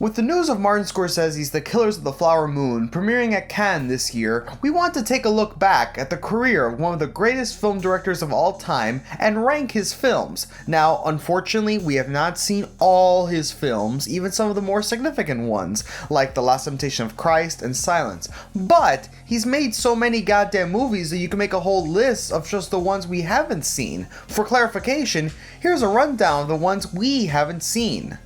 With the news of Martin Scorsese's The Killers of the Flower Moon premiering at Cannes this year, we want to take a look back at the career of one of the greatest film directors of all time and rank his films. Now, unfortunately, we have not seen all his films, even some of the more significant ones, like The Last Temptation of Christ and Silence. But he's made so many goddamn movies that you can make a whole list of just the ones we haven't seen. For clarification, here's a rundown of the ones we haven't seen.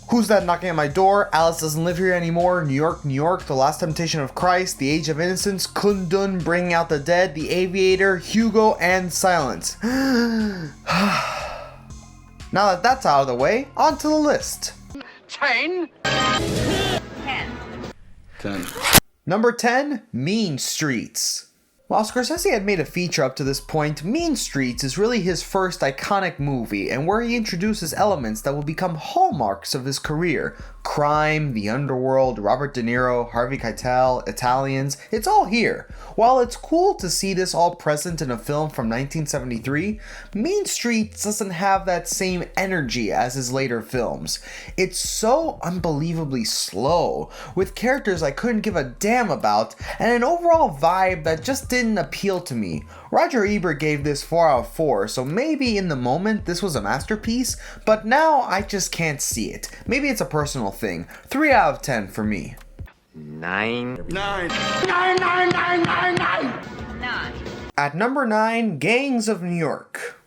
Who's That Knocking at My Door? Alice Doesn't Live Here Anymore, New York, New York, The Last Temptation of Christ, The Age of Innocence, Kundun, Bringing Out the Dead, The Aviator, Hugo, and Silence. Now that that's out of the way, on to the list. 10. 10. Number 10, Mean Streets. While Scorsese had made a feature up to this point, Mean Streets is really his first iconic movie and where he introduces elements that will become hallmarks of his career. Crime, the underworld, Robert De Niro, Harvey Keitel, Italians, it's all here. While it's cool to see this all present in a film from 1973, Mean Streets doesn't have that same energy as his later films. It's so unbelievably slow, with characters I couldn't give a damn about, and an overall vibe that just didn't appeal to me. Roger Ebert gave this 4 out of 4, so maybe in the moment this was a masterpiece, but now I just can't see it. Maybe it's a personal thing. 3 out of 10 for me. 9. At number 9, Gangs of New York.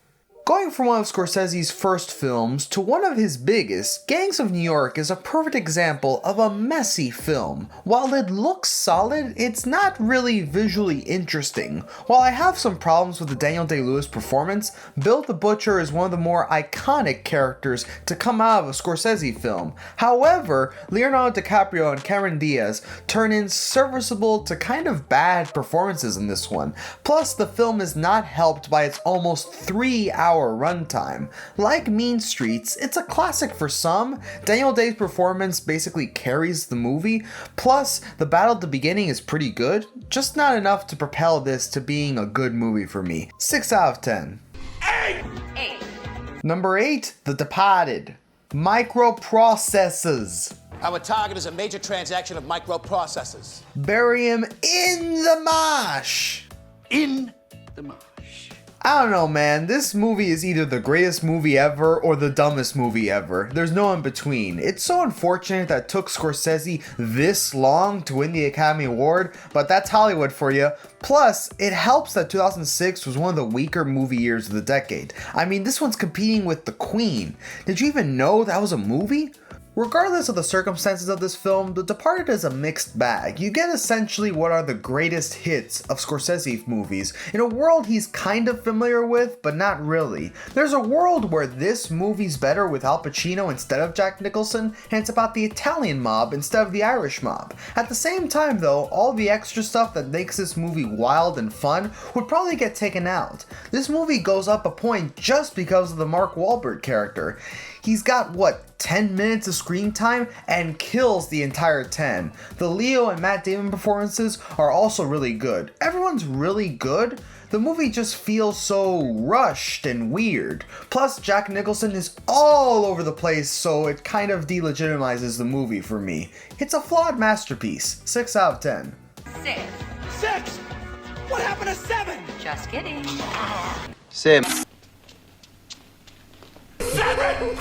Going from one of Scorsese's first films to one of his biggest, Gangs of New York is a perfect example of a messy film. While it looks solid, it's not really visually interesting. While I have some problems with the Daniel Day-Lewis performance, Bill the Butcher is one of the more iconic characters to come out of a Scorsese film. However, Leonardo DiCaprio and Cameron Diaz turn in serviceable to kind of bad performances in this one. Plus, the film is not helped by its almost 3-hour runtime. Like Mean Streets, it's a classic for some. Daniel Day's performance basically carries the movie, plus the battle at the beginning is pretty good, just not enough to propel this to being a good movie for me. 6 out of 10. 8. Number 8, The Departed. Microprocessors. Our target is a major transaction of microprocessors. Bury him in the mosh. In the marsh. I don't know, man. This movie is either the greatest movie ever or the dumbest movie ever. There's no in between. It's so unfortunate that it took Scorsese this long to win the Academy Award, but that's Hollywood for you. Plus, it helps that 2006 was one of the weaker movie years of the decade. I mean, this one's competing with The Queen. Did you even know that was a movie? Regardless of the circumstances of this film, The Departed is a mixed bag. You get essentially what are the greatest hits of Scorsese movies, in a world he's kind of familiar with, but not really. There's a world where this movie's better with Al Pacino instead of Jack Nicholson, and it's about the Italian mob instead of the Irish mob. At the same time though, all the extra stuff that makes this movie wild and fun would probably get taken out. This movie goes up a point just because of the Mark Wahlberg character. He's got, 10 minutes of screen time and kills the entire 10. The Leo and Matt Damon performances are also really good. Everyone's really good. The movie just feels so rushed and weird. Plus, Jack Nicholson is all over the place, so it kind of delegitimizes the movie for me. It's a flawed masterpiece. 6 out of 10. 6. 6! What happened to 7? Just kidding. 7. 7!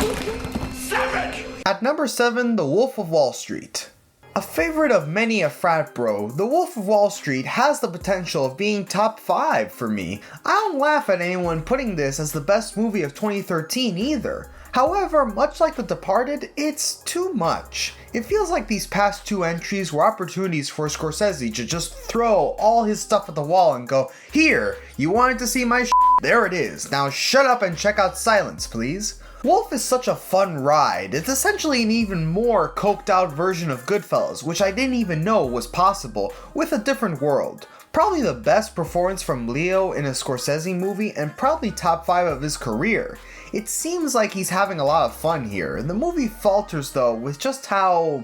At number 7, The Wolf of Wall Street. A favorite of many a frat bro, The Wolf of Wall Street has the potential of being top 5 for me. I don't laugh at anyone putting this as the best movie of 2013 either. However, much like The Departed, it's too much. It feels like these past 2 entries were opportunities for Scorsese to just throw all his stuff at the wall and go, "Here, you wanted to see my shit? There it is. Now shut up and check out Silence, please." Wolf is such a fun ride. It's essentially an even more coked out version of Goodfellas, which I didn't even know was possible, with a different world. Probably the best performance from Leo in a Scorsese movie and probably top 5 of his career. It seems like he's having a lot of fun here. The movie falters though with just how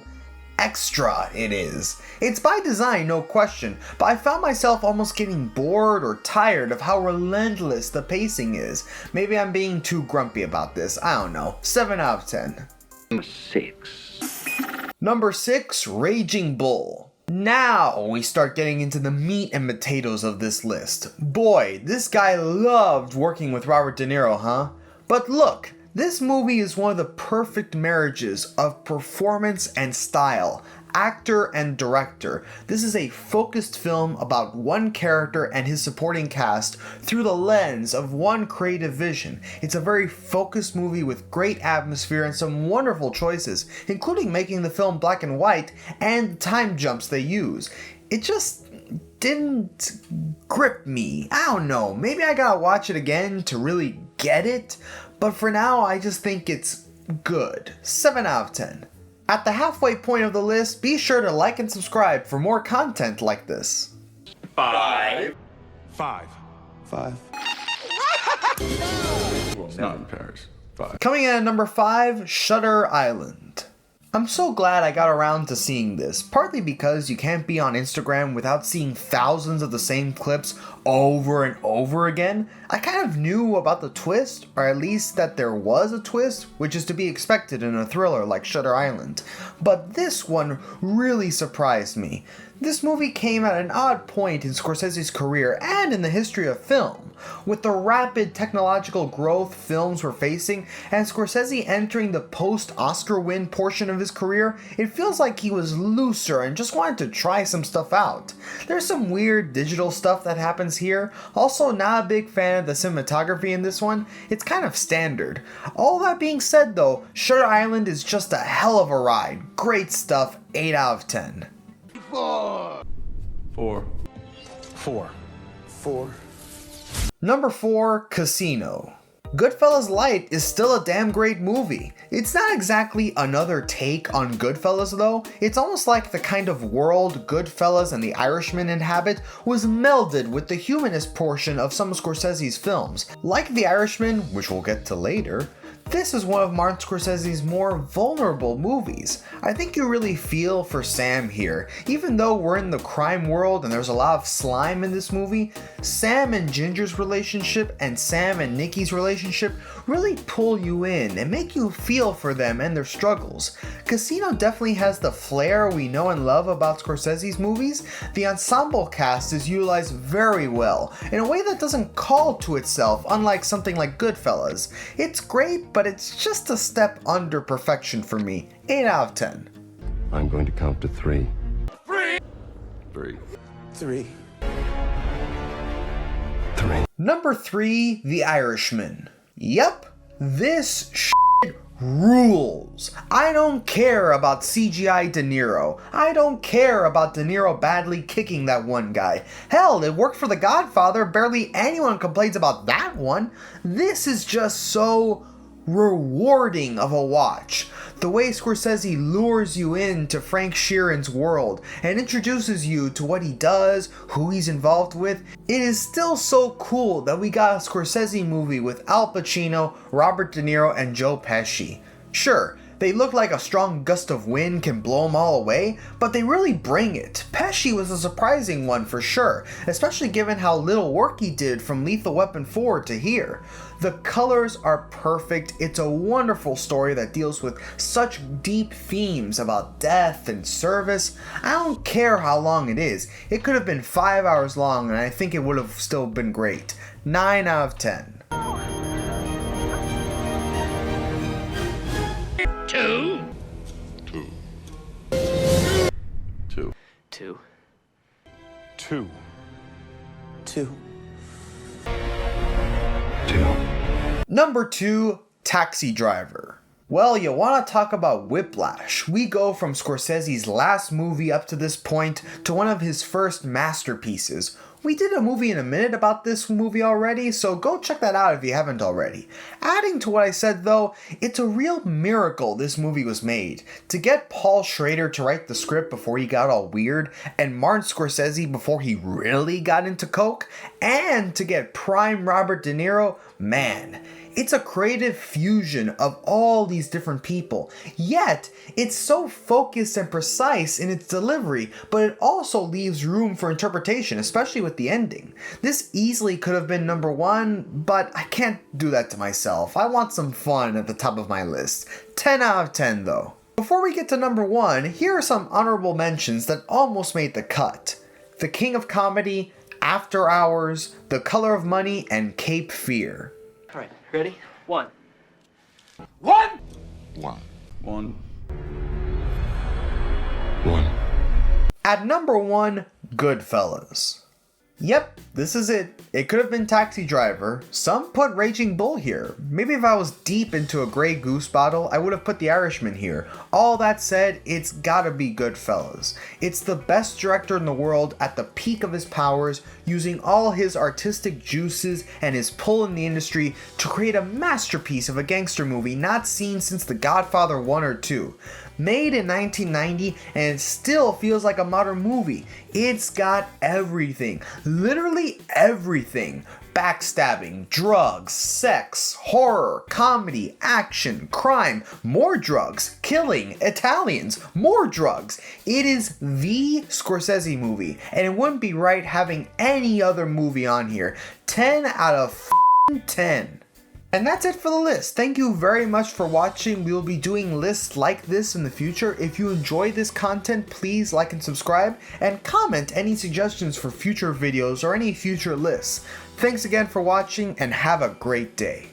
extra it is. It's by design, no question, but I found myself almost getting bored or tired of how relentless the pacing is. Maybe I'm being too grumpy about this, I don't know. 7 out of 10. Number 6, Raging Bull. Now we start getting into the meat and potatoes of this list. Boy, this guy loved working with Robert De Niro, huh? But look, this movie is one of the perfect marriages of performance and style, actor and director. This is a focused film about one character and his supporting cast through the lens of one creative vision. It's a very focused movie with great atmosphere and some wonderful choices, including making the film black and white and the time jumps they use. It just didn't grip me. I don't know, maybe I gotta watch it again to really get it, but for now I just think it's good. 7 out of 10. At the halfway point of the list, be sure to like and subscribe for more content like this. 5. 5. 5. Well, not in Paris. 5. Coming in at number 5, Shutter Island. I'm so glad I got around to seeing this, partly because you can't be on Instagram without seeing thousands of the same clips over and over again. I kind of knew about the twist, or at least that there was a twist, which is to be expected in a thriller like Shutter Island. But this one really surprised me. This movie came at an odd point in Scorsese's career and in the history of film. With the rapid technological growth films were facing, and Scorsese entering the post-Oscar win portion of his career, it feels like he was looser and just wanted to try some stuff out. There's some weird digital stuff that happens here. Also, not a big fan of the cinematography in this one. It's kind of standard. All that being said though, Shutter Island is just a hell of a ride. Great stuff, 8 out of 10. 4. 4. 4. Number 4, Casino. Goodfellas Light is still a damn great movie. It's not exactly another take on Goodfellas though. It's almost like the kind of world Goodfellas and The Irishman inhabit was melded with the humanist portion of some of Scorsese's films. Like The Irishman, which we'll get to later, this is one of Martin Scorsese's more vulnerable movies. I think you really feel for Sam here. Even though we're in the crime world and there's a lot of slime in this movie, Sam and Ginger's relationship and Sam and Nikki's relationship really pull you in and make you feel for them and their struggles. Casino definitely has the flair we know and love about Scorsese's movies. The ensemble cast is utilized very well, in a way that doesn't call to itself, unlike something like Goodfellas. It's great, but it's just a step under perfection for me. 8 out of 10. I'm going to count to 3. 3. 3. 3. Number 3, The Irishman. Yep, this shit rules. I don't care about CGI De Niro. I don't care about De Niro badly kicking that one guy. Hell, it worked for The Godfather. Barely anyone complains about that one. This is just so rewarding of a watch. The way Scorsese lures you into Frank Sheeran's world and introduces you to what he does, who he's involved with, it is still so cool that we got a Scorsese movie with Al Pacino, Robert De Niro, and Joe Pesci. Sure, they look like a strong gust of wind can blow them all away, but they really bring it. Pesci was a surprising one for sure, especially given how little work he did from Lethal Weapon 4 to here. The colors are perfect. It's a wonderful story that deals with such deep themes about death and service. I don't care how long it is. It could have been 5 hours long and I think it would have still been great. 9 out of 10. 2. 2. 2. 2. 2. 2. Number 2, Taxi Driver. Well, you want to talk about whiplash. We go from Scorsese's last movie up to this point to one of his first masterpieces. We did a movie in a minute about this movie already, so go check that out if you haven't already. Adding to what I said though, it's a real miracle this movie was made. To get Paul Schrader to write the script before he got all weird, and Martin Scorsese before he really got into coke, and to get prime Robert De Niro Man, it's a creative fusion of all these different people, yet it's so focused and precise in its delivery, but it also leaves room for interpretation, especially with the ending. This easily could have been number 1, but I can't do that to myself. I want some fun at the top of my list. 10 out of 10 though. Before we get to number 1, here are some honorable mentions that almost made the cut. The King of Comedy, After Hours, The Color of Money, and Cape Fear. All right, ready? 1. One. One. At number 1, Goodfellas. Yep, this is it. It could have been Taxi Driver. Some put Raging Bull here. Maybe if I was deep into a Grey Goose bottle, I would have put The Irishman here. All that said, it's gotta be Goodfellas. It's the best director in the world at the peak of his powers, using all his artistic juices and his pull in the industry to create a masterpiece of a gangster movie not seen since The Godfather 1 or 2. Made in 1990 and it still feels like a modern movie. It's got everything, literally everything. Backstabbing, drugs, sex, horror, comedy, action, crime, more drugs, killing, Italians, more drugs. It is the Scorsese movie, and it wouldn't be right having any other movie on here. 10 out of 10. And that's it for the list. Thank you very much for watching. We will be doing lists like this in the future. If you enjoy this content, please like and subscribe, and comment any suggestions for future videos or any future lists. Thanks again for watching, and have a great day.